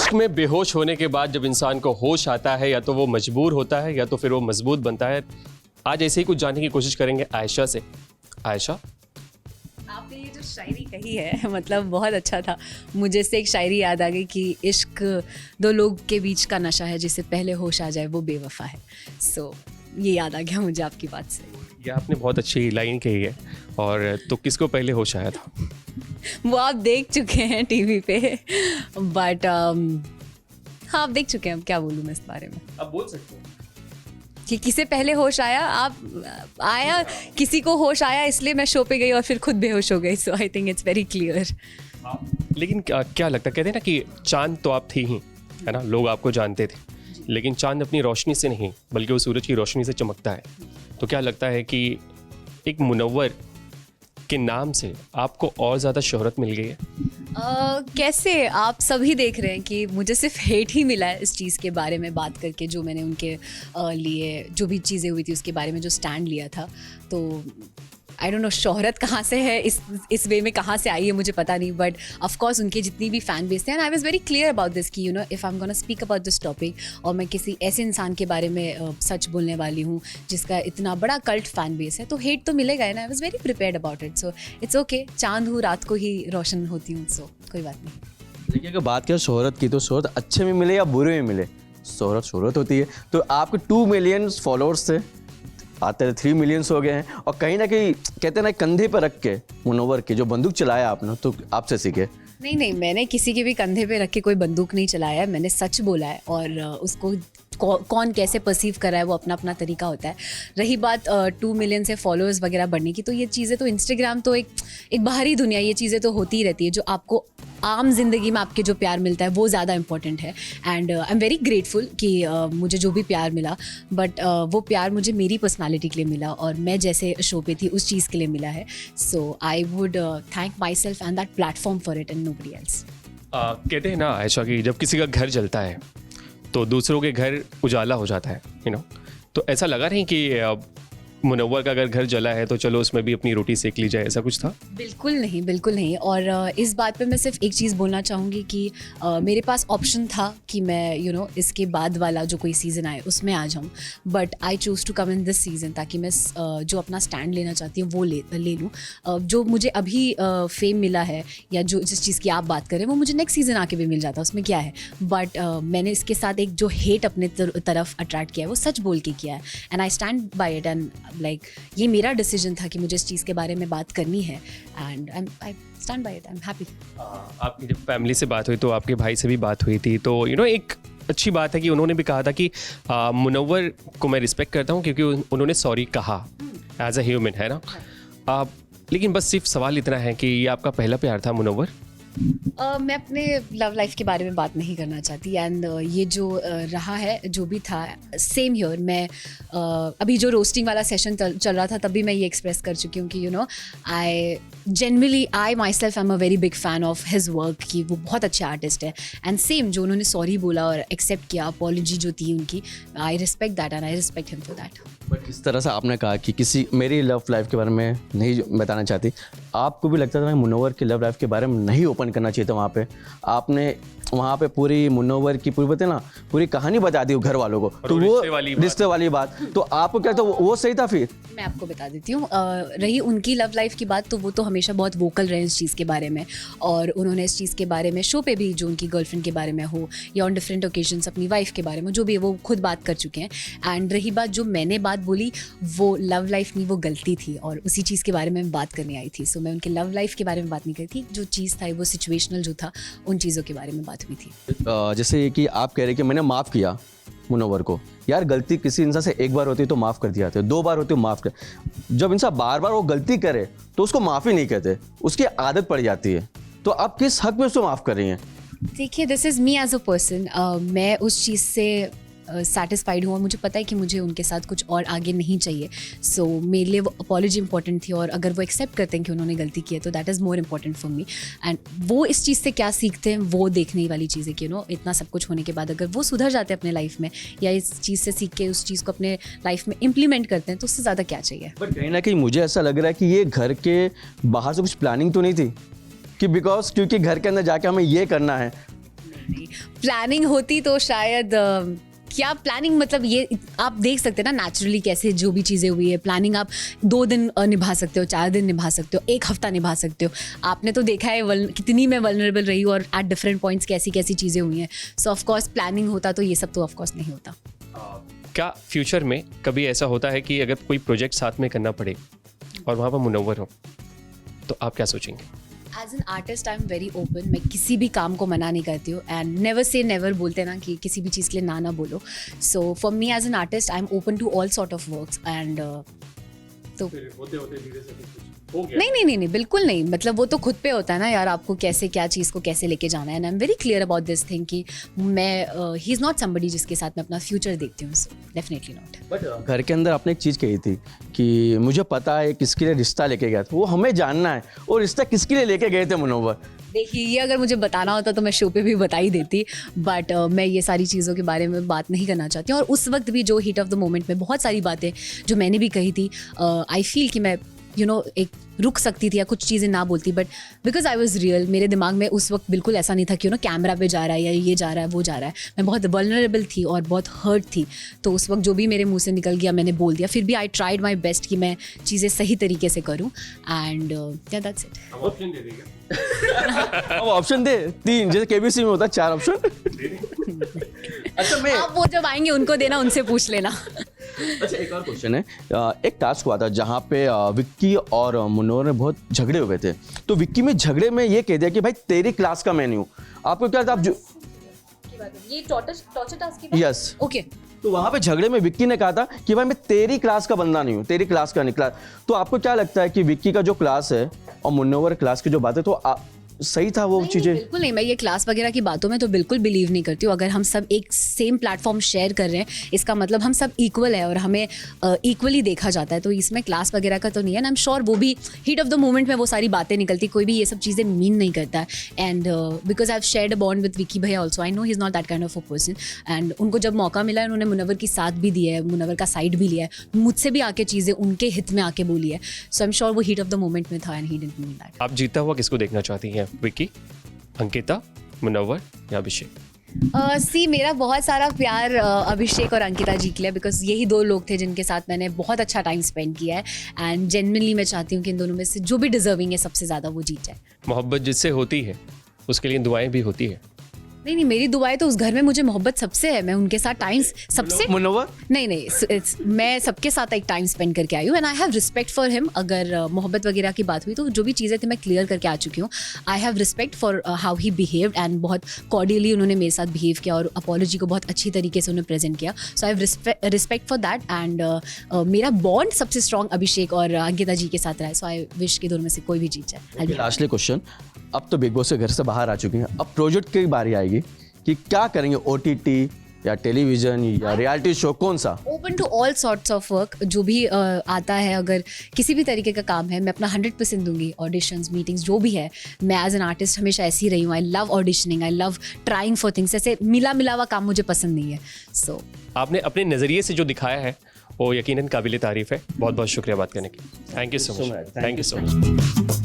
इश्क में बेहोश होने के बाद जब इंसान को होश आता है, या तो वो मजबूर होता है या तो फिर वो मजबूत बनता है। आज ऐसे ही कुछ जानने की कोशिश करेंगे आयशा से। आयशा, आपने ये जो शायरी कही है मतलब बहुत अच्छा था। मुझे से एक शायरी याद आ गई कि इश्क दो लोग के बीच का नशा है, जिसे पहले होश आ जाए वो बेवफा है। सो ये याद आ गया मुझे आपकी बात से। ये आपने बहुत अच्छी लाइन कही है। और तो किसको पहले होश आया था? वो आप देख चुके हैं टीवी पे, बट हाँ आप देख चुके हैं। अब क्या बोलूँ मैं इस बारे में? आप बोल सकते हैं कि किसे पहले होश आया। आया किसी को होश आया, इसलिए मैं शो पे गई और फिर खुद बेहोश हो गई। So I think it's very clear. लेकिन क्या लगता है, कहते हैं ना कि चांद तो आप थी ही, है ना, लोग आपको जानते थे, लेकिन चांद अपनी रोशनी से नहीं बल्कि वो सूरज की रोशनी से चमकता है। तो क्या लगता है कि एक मुनव्वर के नाम से आपको और ज़्यादा शोहरत मिल गई है? कैसे? आप सभी देख रहे हैं कि मुझे सिर्फ हेट ही मिला है इस चीज़ के बारे में बात करके, जो मैंने उनके लिए जो भी चीज़ें हुई थी उसके बारे में जो स्टैंड लिया था। तो आई डोंट नो शोहरत कहाँ से है, इस वे में कहाँ से आई है मुझे पता नहीं, बट ऑफ कोर्स उनके जितनी भी फैन बेस थे, and I was very clear about this कि you know if I am gonna speak about this topic, और मैं किसी ऐसे इंसान के बारे में सच बोलने वाली हूँ जिसका इतना बड़ा कल्ट फैन बेस है, तो हेट तो मिलेगा ही ना। आई was very prepared about it. So it's okay. चांद हूँ, रात को ही रोशन होती हूँ, सो कोई बात नहीं। देखिए, अगर बात करें शोहरत की, तो शोहरत अच्छे में मिले या बुरे में मिले, शोहरत शोहरत होती है। तो आपके 2 मिलियन फॉलोअर्स थे, आते 3 मिलियंस हो गए हैं, और कहीं ना कहीं कहते हैं ना कंधे पर रख के मुनव्वर की जो बंदूक चलाया आपने, तो आपसे सीखे। नहीं, मैंने किसी के भी कंधे पे रख के कोई बंदूक नहीं चलाया है। मैंने सच बोला है, और उसको कौन कैसे परसीव कर रहा है वो अपना अपना तरीका होता है। रही बात 2 मिलियन से फॉलोअर्स वगैरह बढ़ने की, तो ये चीज़ें तो इंस्टाग्राम तो एक बाहरी दुनिया, ये चीज़ें तो होती ही रहती है। जो आपको आम जिंदगी में आपके जो प्यार मिलता है वो ज़्यादा इंपॉर्टेंट है। And I am very grateful कि मुझे जो भी प्यार मिला, बट वो प्यार मुझे मेरी पर्सनालिटी के लिए मिला, और मैं जैसे शो पे थी उस चीज़ के लिए मिला है। So I would thank myself and that platform for it and nobody else. कहते हैं ना आयशा कि जब किसी का घर जलता है तो दूसरों के घर उजाला हो जाता है, यू नो। तो ऐसा लगा नहीं कि मुनव्वर का अगर घर जला है तो चलो उसमें भी अपनी रोटी सेक ली जाए, ऐसा कुछ था? बिल्कुल नहीं। और इस बात पे मैं सिर्फ एक चीज़ बोलना चाहूँगी कि मेरे पास ऑप्शन था कि मैं इसके बाद वाला जो कोई सीज़न आए उसमें आ जाऊँ, but I choose to come in this season, ताकि मैं जो अपना स्टैंड लेना चाहती हूँ वो ले लूँ। जो मुझे अभी फेम मिला है, या जो जिस चीज़ की आप बात करें, वो मुझे नेक्स्ट सीज़न आके भी मिल जाता, उसमें क्या है। बट मैंने इसके साथ एक जो हेट अपने तरफ अट्रैक्ट किया है वो सच बोल के किया है, and I stand by it. And like ये मेरा डिसीजन था कि मुझे इस चीज़ के बारे में बात करनी है, and I stand by it. I am happy. आपकी जब फैमिली से बात हुई तो आपके भाई से भी बात हुई थी, तो एक अच्छी बात है कि उन्होंने भी कहा था कि मुनव्वर को मैं रिस्पेक्ट करता हूँ क्योंकि उन्होंने सॉरी कहा एज अ ह्यूमन, है ना। लेकिन बस सिर्फ सवाल इतना है कि ये आपका पहला प्यार था मुनव्वर? मैं अपने लव लाइफ के बारे में बात नहीं करना चाहती, एंड ये जो रहा है जो भी था सेम हियर। मैं अभी जो रोस्टिंग वाला सेशन चल रहा था तब भी मैं ये एक्सप्रेस कर चुकी हूँ कि I myself am a very big fan of his work, कि वो बहुत अच्छे आर्टिस्ट है। एंड सेम जो उन्होंने सॉरी बोला और एक्सेप्ट किया, अपॉलॉजी जो थी उनकी, I respect that and I respect him for that. But इस तरह से आपने कहा कि मेरी लव लाइफ के बारे में नहीं बताना चाहती, आपको भी लगता था कि मुनव्वर की लव लाइफ के बारे में नहीं ओपन करना चाहिए था वहाँ पे? आपने वहाँ पे पूरी मुनव्वर की पूरी कहानी बता दी घर वालों को, तो वो रिश्ते वाली बात, तो आपको क्या लगता है वो सही था? फिर मैं आपको बता देती हूँ, रही उनकी लव लाइफ की बात, तो वो तो हमेशा बहुत वोकल रहे इस चीज़ के बारे में, और उन्होंने इस चीज़ के बारे में शो पे भी, जो उनकी गर्लफ्रेंड के बारे में हो या ऑन डिफरेंट ओकेजन्स अपनी वाइफ के बारे में, जो भी है वो खुद बात कर चुके हैं। एंड रही बात जो मैंने बात बोली, वो लव लाइफ नहीं, वो गलती थी, और उसी चीज़ के बारे में मैं बात करने आई थी। सो मैं उनके लव लाइफ के बारे में बात नहीं करी थी, जो चीज़ था वो सिचुएशनल जो था, उन चीज़ों के बारे में बात हुई थी। जैसे कि आप कह रहे कि मैंने माफ़ किया मुनव्वर को, यार गलती किसी इंसान से एक बार होती है तो माफ़ कर दिया जाता है, 2 बार होती है माफ़ कर। जब इंसान बार बार वो गलती करे तो उसको माफ़ी नहीं कहते, उसकी आदत पड़ जाती है। तो आप किस हक में उसको माफ़ कर रही हैं? देखिए, this is me as a person. मैं उस चीज़ से सेटिस्फाइड हूँ, और मुझे पता है कि मुझे उनके साथ कुछ और आगे नहीं चाहिए। सो मेरे लिए वो अपॉलॉजी इंपॉर्टेंट थी, और अगर वो एक्सेप्ट करते हैं कि उन्होंने गलती की है तो that is more important for me. And वो इस चीज़ से क्या सीखते हैं वो देखने वाली चीज़ है कि इतना सब कुछ होने के बाद अगर वो सुधर जाते हैं अपने लाइफ में, या इस चीज़ से सीख के उस चीज़ को अपने लाइफ में इम्प्लीमेंट करते हैं, तो उससे ज़्यादा क्या चाहिए। बट कहीं ना कहीं मुझे ऐसा लग रहा है कि ये घर के बाहर से कुछ प्लानिंग तो नहीं थी, कि क्योंकि घर के अंदर जाके हमें ये करना है। नहीं, प्लानिंग होती तो शायद क्या प्लानिंग, मतलब ये आप देख सकते हैं ना नेचुरली कैसे जो भी चीज़ें हुई है। प्लानिंग आप 2 दिन निभा सकते हो, 4 दिन निभा सकते हो, 1 हफ्ता निभा सकते हो। आपने तो देखा है कितनी मैं वल्नरेबल रही हूँ और एट डिफरेंट पॉइंट्स कैसी कैसी चीज़ें हुई हैं। सो ऑफकोर्स प्लानिंग होता तो ये सब तो ऑफकोर्स नहीं होता। क्या फ्यूचर में कभी ऐसा होता है कि अगर कोई प्रोजेक्ट साथ में करना पड़े और वहाँ पर मुनव्वर हो, तो आप क्या सोचेंगे? As an artist I am very open. मैं किसी भी काम को मना नहीं करती हूँ एंड नेवर से नेवर बोलते ना कि किसी भी चीज़ के लिए ना बोलो। So for me as an artist I am open to all sort of works and तो नहीं, बिल्कुल नहीं। मतलब वो तो खुद पे होता है ना यार, आपको कैसे क्या चीज़ को कैसे लेके जाना है। And I am very clear about this thing कि मैं ही इज़ नॉट समबडी जिसके साथ मैं अपना फ्यूचर देखती हूँ। So definitely not. बट घर के अंदर आपने एक चीज़ कही थी कि मुझे पता है किसके लिए रिश्ता लेके गया था, वो हमें जानना है। और रिश्ता किसके लिए लेके गए थे मुनव्वर? देखिए, ये अगर मुझे बताना होता तो मैं शो पे भी बता ही देती, बट मैं ये सारी चीज़ों के बारे में बात नहीं करना चाहती हूँ। और उस वक्त भी जो हीट ऑफ द मोमेंट में बहुत सारी बातें जो मैंने भी कही थी, आई फील कि मैं एक रुक सकती थी या कुछ चीज़ें ना बोलती, but because I was real, मेरे दिमाग में उस वक्त बिल्कुल ऐसा नहीं था कि कैमरा पे जा रहा है या ये जा रहा है वो जा रहा है। मैं बहुत वल्नरेबल थी और बहुत हर्ट थी, तो उस वक्त जो भी मेरे मुंह से निकल गया मैंने बोल दिया। फिर भी आई ट्राइड माई बेस्ट कि मैं चीज़ें सही तरीके से करूँ एंड दैट्स इट। अब ऑप्शन दे 3, जैसे केबीसी में होता है 4 ऑप्शन। अच्छा, मैं आप वो जब आएंगे उनको देना, उनसे पूछ लेना। अच्छा, एक और क्वेश्चन है। एक टास्क हुआ था जहाँ पे विक्की और मुनव्वर में बहुत झगड़े हुए थे। तो विक्की में झगड़े में ये कह दिया कि भाई तेरी क्लास का मैं नहीं हूँ। आपको क्या लगता है? आप जो ये टॉर्चर टास्क की बात? Yes, okay. तो वहाँ पे झगड़े में विक्की ने कहा था कि भाई मैं तेरी क्लास का बंदा नहीं हूँ, तेरी क्लास का निकला। तो आपको क्या लगता है कि विक्की का जो क्लास है और मुनव्वर क्लास की जो बात है, तो सही था वो चीज़ें? बिल्कुल नहीं, मैं ये क्लास वगैरह की बातों में तो बिल्कुल बिलीव नहीं करती हूँ। अगर हम सब एक सेम प्लेटफॉर्म शेयर कर रहे हैं, इसका मतलब हम सब इक्वल है और हमें इक्वली देखा जाता है। तो इसमें क्लास वगैरह का तो नहीं है। एंड आई एम श्योर वो भी हीट ऑफ द मोमेंट में वो सारी बातें निकलती, कोई भी ये सब चीज़ें मीन नहीं करता है। And because I have shared a bond with Vicky भैया also, I know he is not that kind of a person. And उनको जब मौका मिला है उन्होंने मुनव्वर की साथ भी दिया है, मुनव्वर का साइड भी लिया है, मुझसे भी आके चीज़ें उनके हित में आके बोली है। सो आई एम श्योर वो हीट ऑफ द मोमेंट में था and he didn't mean that. आप जीता हुआ किसको देखना चाहती हैं? विक्की, अंकिता, मुनव्वर या अभिषेक? सी मेरा बहुत सारा प्यार अभिषेक और अंकिता जी के लिए, बिकॉज यही 2 लोग थे जिनके साथ मैंने बहुत अच्छा टाइम स्पेंड किया है। एंड जेन्युइनली मैं चाहती हूँ कि इन दोनों में से जो भी डिजर्विंग है सबसे ज़्यादा वो जीत जाए। मोहब्बत जिससे होती है उसके लिए दुआएं भी होती है। नहीं, मेरी दुआएं तो उस घर में मुझे मोहब्बत सबसे है। मैं उनके साथ टाइम सबसे मुनव्वर नहीं, मैं सबके साथ एक टाइम स्पेंड करके आई हूँ and I have respect for him. अगर मोहब्बत वगैरह की बात हुई तो जो भी चीज़ें थी मैं क्लियर करके आ चुकी हूँ। आई have respect for how he behaved and बहुत कॉर्डियली उन्होंने मेरे साथ बिहेव किया और अपॉलॉजी को बहुत अच्छी तरीके से उन्होंने प्रेजेंट किया। So I have respect for that and मेरा बॉन्ड सबसे स्ट्रॉन्ग अभिषेक और अंकिता जी के साथ रहा है। सो आई विश कि दोनों में से कोई भी जीत जाए। लास्टली क्वेश्चन, अब तो बिग बॉस के घर से बाहर आ चुकी हैं, अब प्रोजेक्ट की बारी आएगी कि क्या करेंगे? OTT या टेलीविजन या रियलिटी शो, कौन सा? Open to all sorts of work, जो भी आता है। अगर किसी भी तरीके का काम है मैं अपना 100% दूंगी। ऑडिशंस, मीटिंग्स जो भी है, मैं एज एन आर्टिस्ट हमेशा ऐसी ही रही हूँ। I love auditioning, I love trying for things. ऐसे मिला हुआ काम मुझे पसंद नहीं है। सो आपने अपने नज़रिए से जो दिखाया है वो यकीनन काबिल तारीफ है। बहुत बहुत शुक्रिया बात करने की। Thank you so much. Thank you so much.